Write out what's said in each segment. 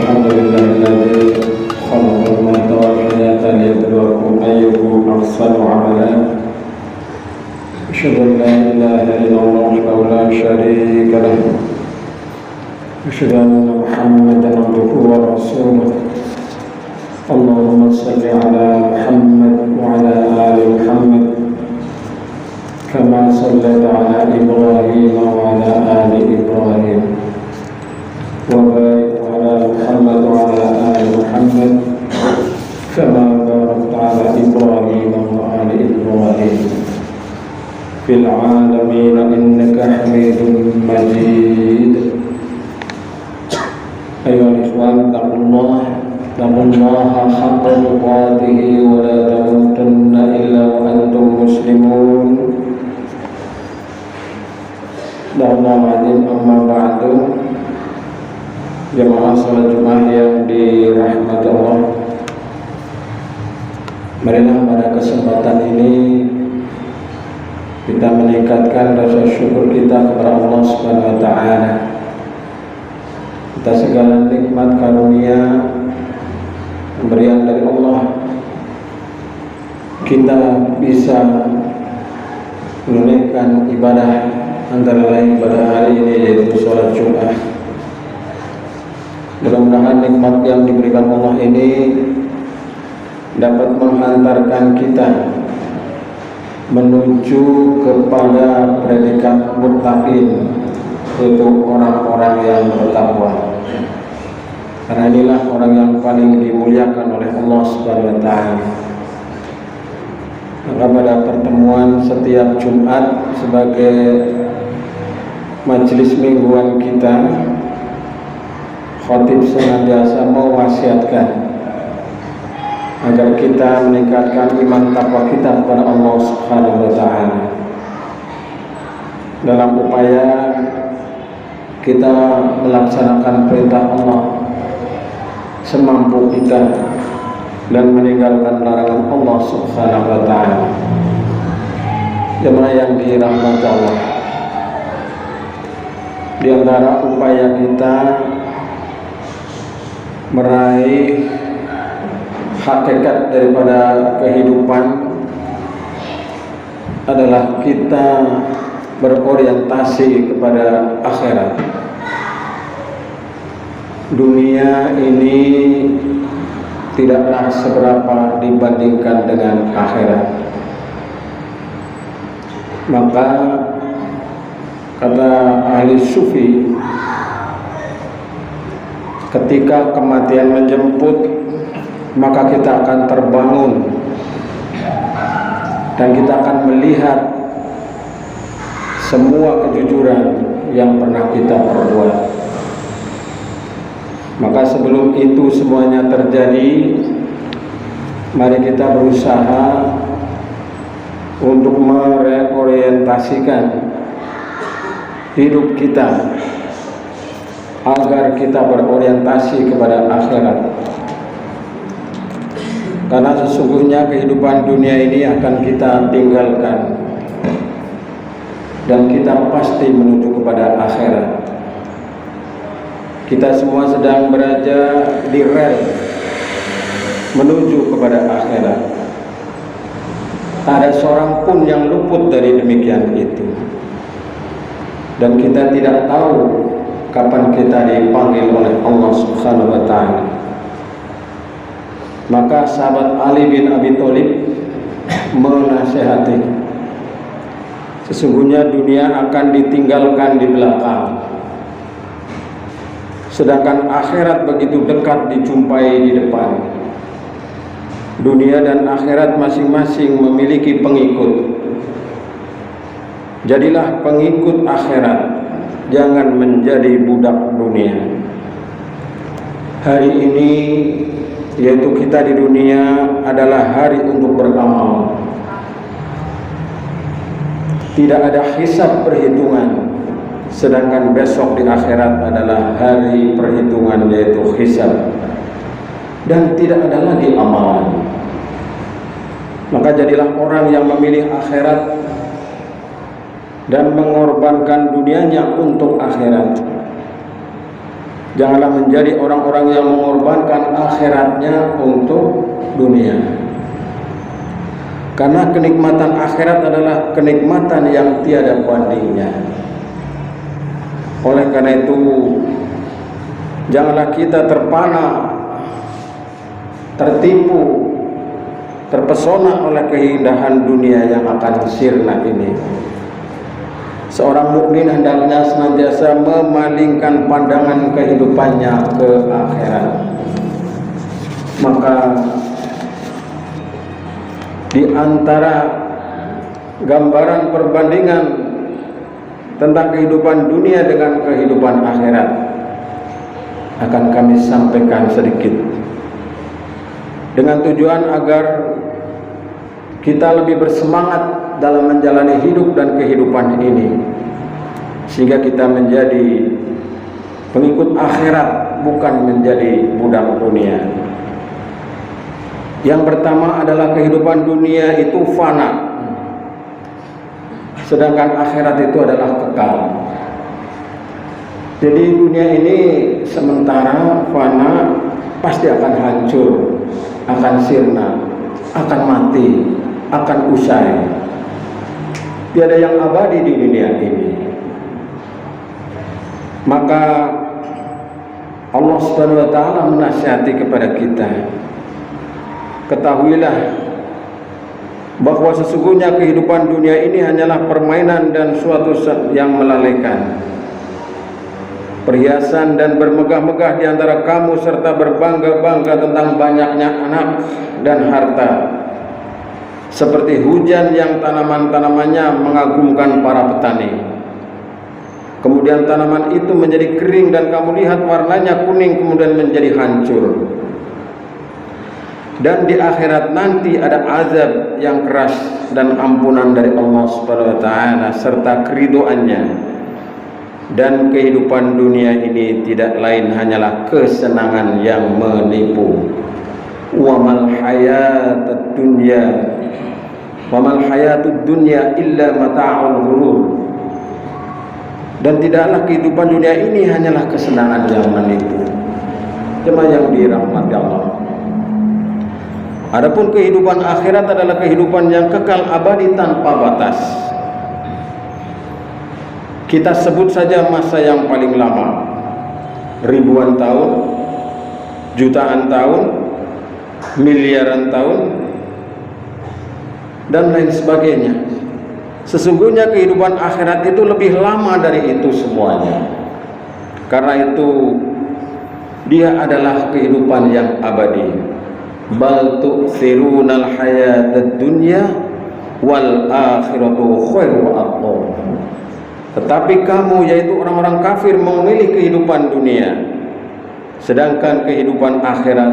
الحمد لله الذي خلق الموت والحياة ليبلوكم أيكم أحسن عملا. أشهد أن لا إله إلا الله وحده لا شريك له. أشهد أن محمدا عبده ورسوله. اللهم صل على محمد وعلى آل محمد كما صليت على إبراهيم وعلى آل إبراهيم وبارك على محمد وعلى آل محمد كما باركت على إبراهيم وآل إبراهيم في العالمين إنك حميد مجيد. أيها الإخوان اتقوا الله حق تقاته ولا تموتن إلا وأنتم مسلمون. Amma ba'du. Jemaah salat Jumat yang dirahmati Allah, marilah pada kesempatan ini kita meningkatkan rasa syukur kita kepada Allah Subhanahu wa taala atas segala nikmat karunia pemberian dari Allah. Kita bisa menunaikan ibadah, antara lain pada hari ini yaitu sholat Jumat. Mudah-mudahan nikmat yang diberikan Allah ini dapat menghantarkan kita menuju kepada predikat muttaqin, yaitu orang-orang yang bertakwa. Karena inilah orang yang paling dimuliakan oleh Allah Subhanahu wa taala. Maka pada pertemuan setiap Jumat sebagai majelis mingguan kita, khatib senantiasa mewasiatkan agar kita meningkatkan iman takwa kita kepada Allah Subhanahu wa taala dalam upaya kita melaksanakan perintah Allah semampu kita dan meninggalkan larangan Allah Subhanahu wa taala. Jemaah yang dirahmati Allah, di antara upaya kita meraih hakikat daripada kehidupan adalah kita berorientasi kepada akhirat. Dunia ini tidaklah seberapa dibandingkan dengan akhirat. Maka kata ahli sufi, ketika kematian menjemput, maka kita akan terbangun dan kita akan melihat semua kejujuran yang pernah kita perbuat. Maka sebelum itu semuanya terjadi, mari kita berusaha untuk mereorientasikan hidup kita agar kita berorientasi kepada akhirat. Karena sesungguhnya kehidupan dunia ini akan kita tinggalkan dan kita pasti menuju kepada akhirat. Kita semua sedang berada di rel menuju kepada akhirat. Tak ada seorang pun yang luput dari demikian itu. Dan kita tidak tahu kapan kita dipanggil oleh Allah Subhanahu wa taala. Maka sahabat Ali bin Abi Thalib menasihati, sesungguhnya dunia akan ditinggalkan di belakang, sedangkan akhirat begitu dekat dijumpai di depan. Dunia dan akhirat masing-masing memiliki pengikut. Jadilah pengikut akhirat, jangan menjadi budak dunia. Hari ini, yaitu kita di dunia, adalah hari untuk beramal. Tidak ada hisab perhitungan, sedangkan besok di akhirat adalah hari perhitungan, yaitu hisab, dan tidak ada lagi amalan. Maka jadilah orang yang memilih akhirat dan mengorbankan dunianya untuk akhirat. Janganlah menjadi orang-orang yang mengorbankan akhiratnya untuk dunia. Karena kenikmatan akhirat adalah kenikmatan yang tiada bandingnya. Oleh karena itu, janganlah kita terpana, tertipu, terpesona oleh keindahan dunia yang akan sirna ini. Seorang mukmin hendaknya senantiasa memalingkan pandangan kehidupannya ke akhirat. Maka di antara gambaran perbandingan tentang kehidupan dunia dengan kehidupan akhirat akan kami sampaikan sedikit, dengan tujuan agar kita lebih bersemangat dalam menjalani hidup dan kehidupan ini, sehingga kita menjadi pengikut akhirat, bukan menjadi budak dunia. Yang pertama adalah kehidupan dunia itu fana, sedangkan akhirat itu adalah kekal. Jadi dunia ini sementara, fana, pasti akan hancur, akan sirna, akan mati, akan usai. Tiada yang abadi di dunia ini. Maka Allah Subhanahu wa taala menasihati kepada kita, ketahuilah bahwa sesungguhnya kehidupan dunia ini hanyalah permainan dan suatu yang melalaikan. Perhiasan dan bermegah-megah di antara kamu serta berbangga-bangga tentang banyaknya anak dan harta, seperti hujan yang tanaman-tanamannya mengagumkan para petani. Kemudian tanaman itu menjadi kering dan kamu lihat warnanya kuning kemudian menjadi hancur. Dan di akhirat nanti ada azab yang keras dan ampunan dari Allah Subhanahu wa taala serta keridhoannya. Dan kehidupan dunia ini tidak lain hanyalah kesenangan yang menipu. Wa mal hayatud dunya Wamal hayatud dunya illa mata'ul ghurur. Dan tidaklah kehidupan dunia ini hanyalah kesenangan yang menipu. Jemaah yang dirahmati Allah. Adapun kehidupan akhirat adalah kehidupan yang kekal abadi tanpa batas. Kita sebut saja masa yang paling lama, ribuan tahun, jutaan tahun, miliaran tahun, dan lain sebagainya. Sesungguhnya kehidupan akhirat itu lebih lama dari itu semuanya. Karena itu dia adalah kehidupan yang abadi. Bal tu'thirunal hayatad dunya wal akhiratu khairu wa abqa. Tetapi kamu, yaitu orang-orang kafir, memilih kehidupan dunia, sedangkan kehidupan akhirat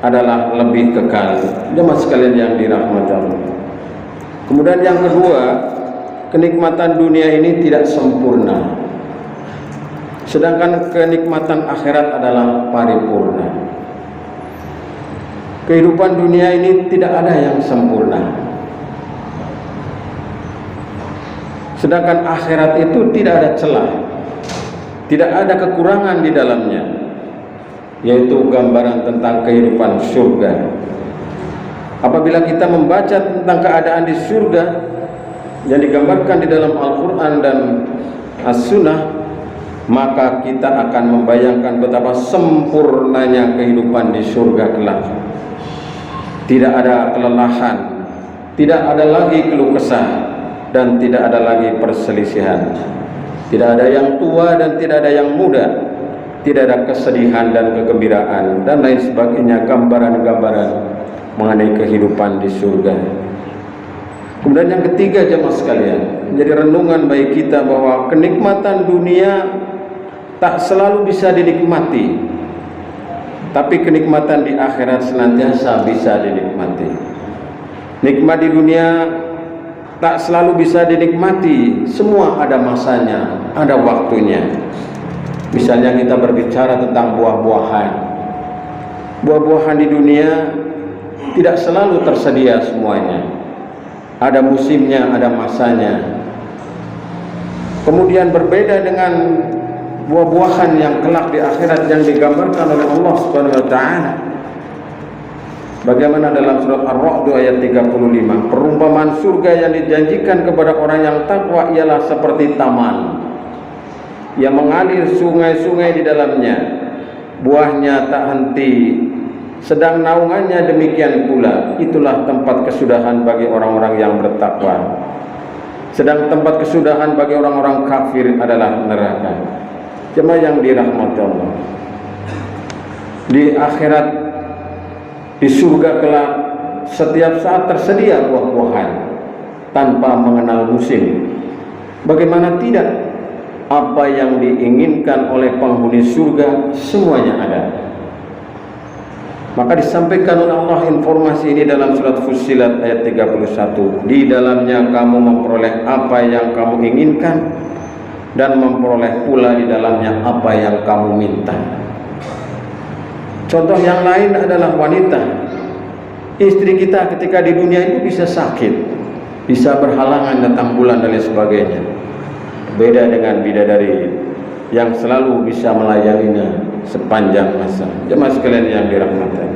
adalah lebih kekal. Jemaah sekalian yang dirahmati Allah. Kemudian yang kedua, kenikmatan dunia ini tidak sempurna, sedangkan kenikmatan akhirat adalah paripurna. Kehidupan dunia ini tidak ada yang sempurna, sedangkan akhirat itu tidak ada celah, tidak ada kekurangan di dalamnya, yaitu gambaran tentang kehidupan surga. Apabila kita membaca tentang keadaan di surga yang digambarkan di dalam Al-Quran dan As-Sunnah, maka kita akan membayangkan betapa sempurnanya kehidupan di surga kelak. Tidak ada kelelahan, tidak ada lagi keluh kesah, dan tidak ada lagi perselisihan. Tidak ada yang tua dan tidak ada yang muda, tidak ada kesedihan dan kegembiraan, dan lain sebagainya, gambaran-gambaran mengenai kehidupan di surga. Kemudian yang ketiga, jemaah sekalian, menjadi renungan bagi kita bahwa kenikmatan dunia tak selalu bisa dinikmati, tapi kenikmatan di akhirat senantiasa bisa dinikmati. Nikmat di dunia tak selalu bisa dinikmati, semua ada masanya, ada waktunya. Misalnya kita berbicara tentang buah-buahan. Buah-buahan di dunia tidak selalu tersedia semuanya. Ada musimnya, ada masanya. Kemudian berbeda dengan buah-buahan yang kelak di akhirat yang digambarkan oleh Allah Subhanahu wa taala. Bagaimana dalam surat Ar-Ra'd ayat 35, perumpamaan surga yang dijanjikan kepada orang yang takwa ialah seperti taman yang mengalir sungai-sungai di dalamnya, buahnya tak henti, sedang naungannya demikian pula. Itulah tempat kesudahan bagi orang-orang yang bertakwa. Sedang tempat kesudahan bagi orang-orang kafir adalah neraka. Jemaah yang dirahmati Allah, di akhirat, di surga kelak, setiap saat tersedia buah-buahan tanpa mengenal musim. Bagaimana tidak, apa yang diinginkan oleh penghuni surga semuanya ada. Maka disampaikan oleh Allah informasi ini dalam surat Fussilat ayat 31. Di dalamnya kamu memperoleh apa yang kamu inginkan, dan memperoleh pula di dalamnya apa yang kamu minta. Contoh yang lain adalah wanita. Istri kita ketika di dunia itu bisa sakit, bisa berhalangan datang bulan dan lain sebagainya. Beda dengan bidadari yang selalu bisa melayaninya sepanjang masa. Jemaah sekalian yang dirahmati.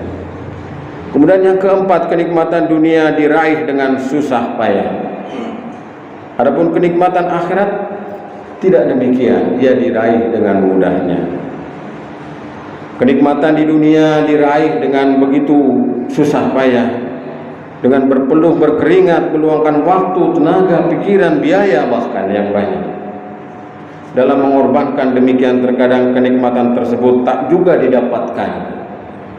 Kemudian yang keempat, kenikmatan dunia diraih dengan susah payah. Adapun kenikmatan akhirat tidak demikian, ia diraih dengan mudahnya. Kenikmatan di dunia diraih dengan begitu susah payah, dengan berpeluh berkeringat, meluangkan waktu, tenaga, pikiran, biaya bahkan yang banyak. Dalam mengorbankan demikian, terkadang kenikmatan tersebut tak juga didapatkan.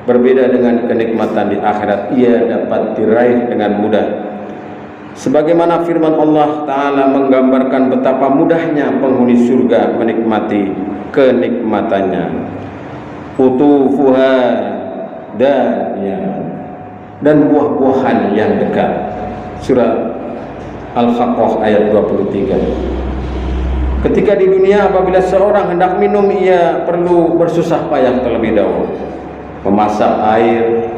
Berbeda dengan kenikmatan di akhirat, ia dapat diraih dengan mudah. Sebagaimana firman Allah Ta'ala menggambarkan betapa mudahnya penghuni surga menikmati kenikmatannya. Utufuha dan buah-buahan yang dekat. Surat Al-Haqqah ayat 23. Ketika di dunia apabila seorang hendak minum, ia perlu bersusah payah terlebih dahulu, memasak air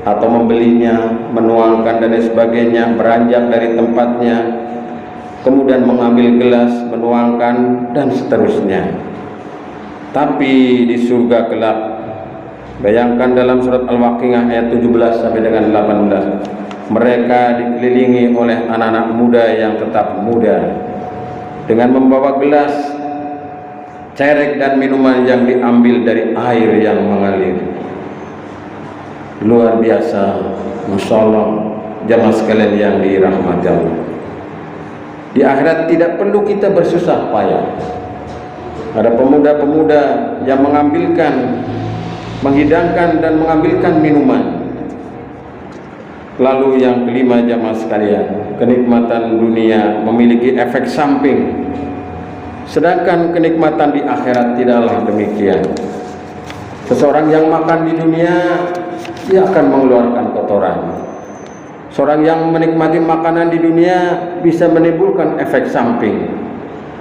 atau membelinya, menuangkan dan sebagainya, beranjak dari tempatnya, kemudian mengambil gelas, menuangkan dan seterusnya. Tapi di surga kelak, bayangkan dalam surat Al-Waqiah ayat 17 sampai dengan 18, mereka dikelilingi oleh anak-anak muda yang tetap muda, dengan membawa gelas, cerek dan minuman yang diambil dari air yang mengalir. Luar biasa, Masya Allah, jamaah sekalian yang dirahmati Allah. Di akhirat tidak perlu kita bersusah payah. Ada pemuda-pemuda yang menghidangkan dan mengambilkan minuman. Lalu yang kelima, jamaah sekalian, kenikmatan dunia memiliki efek samping, sedangkan kenikmatan di akhirat tidaklah demikian. Seseorang yang makan di dunia, dia akan mengeluarkan kotoran. Seorang yang menikmati makanan di dunia bisa menimbulkan efek samping,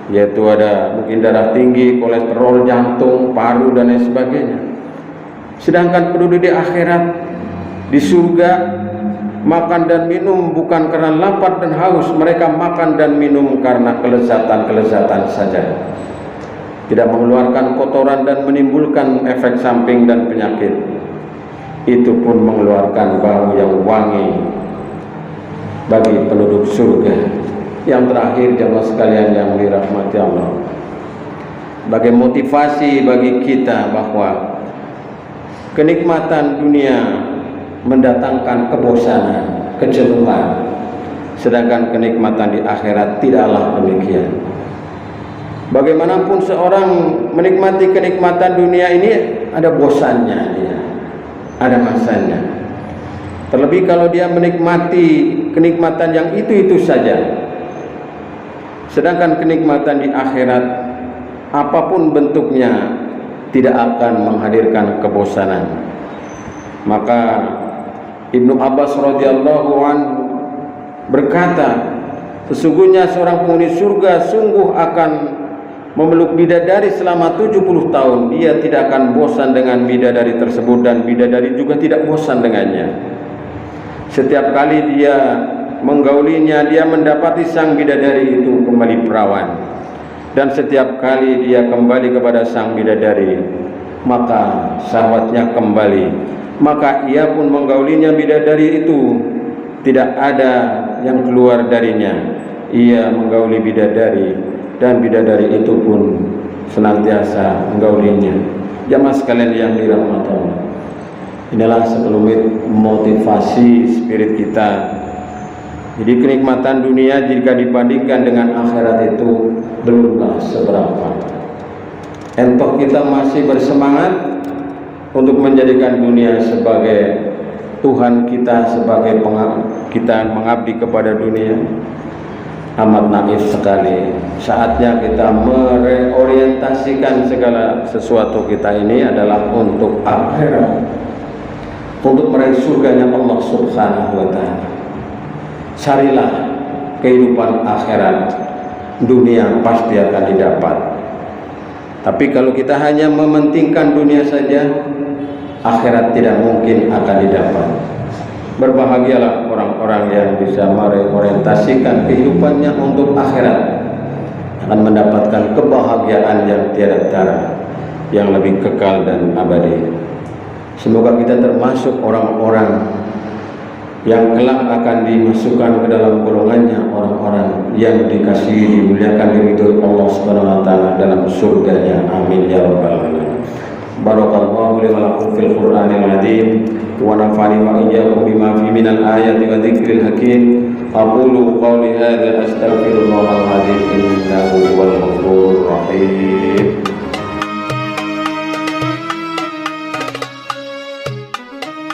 yaitu ada mungkin darah tinggi, kolesterol, jantung, paru dan lain sebagainya. Sedangkan penduduk di akhirat, di surga, makan dan minum bukan karena lapar dan haus, mereka makan dan minum karena kelezatan-kelezatan saja. Tidak mengeluarkan kotoran dan menimbulkan efek samping dan penyakit. Itu pun mengeluarkan bau yang wangi bagi penduduk surga. Yang terakhir, jamaah sekalian yang dirahmati Allah, sebagai motivasi bagi kita bahwa kenikmatan dunia mendatangkan kebosanan, kejenuhan, sedangkan kenikmatan di akhirat tidaklah demikian. Bagaimanapun seorang menikmati kenikmatan dunia ini, ada bosannya dia, ada masanya. Terlebih kalau dia menikmati kenikmatan yang itu-itu saja. Sedangkan kenikmatan di akhirat, apapun bentuknya, tidak akan menghadirkan kebosanan. Maka Ibnu Abbas radhiyallahu anhu berkata, sesungguhnya seorang penghuni surga sungguh akan memeluk bidadari selama 70 tahun. Dia tidak akan bosan dengan bidadari tersebut, dan bidadari juga tidak bosan dengannya. Setiap kali dia menggaulinya, dia mendapati sang bidadari itu kembali perawan. dan setiap kali dia kembali kepada sang bidadari, maka syahwatnya kembali, maka ia pun menggaulinya. Bidadari itu tidak ada yang keluar darinya. Ia menggauli bidadari dan bidadari itu pun senantiasa menggaulinya. Jamaah sekalian yang dirahmati Allah, inilah sekelumit motivasi spirit kita. Jadi kenikmatan dunia jika dibandingkan dengan akhirat itu belumlah seberapa. Entoh kita masih bersemangat untuk menjadikan dunia sebagai Tuhan kita, sebagai kita mengabdi kepada dunia. Amat naif sekali. Saatnya kita mereorientasikan segala sesuatu kita ini adalah untuk akhirat, untuk meraih surganya Allah Subhanahu wa Ta'ala. Carilah kehidupan akhirat, dunia pasti akan didapat. Tapi kalau kita hanya mementingkan dunia saja, akhirat tidak mungkin akan didapat. Berbahagialah orang-orang yang bisa mereorientasikan kehidupannya untuk akhirat, akan mendapatkan kebahagiaan yang tiada tara, yang lebih kekal dan abadi. Semoga kita termasuk orang-orang yang kelak akan dimasukkan ke dalam golongannya, orang-orang yang dikasihi, dimuliakan, diridhoi Allah Subhanahu wa Ta'ala dalam surganya. Amin ya rabbal alamin. Barakallahu li wa lakum fil Qur'anil azim wa nafa'ani wa iyyakum bima fi minal ayati wa dzikril hakim. Aqulu qawli hadza astaghfirullahal azim innahu huwal ghafurur rahim.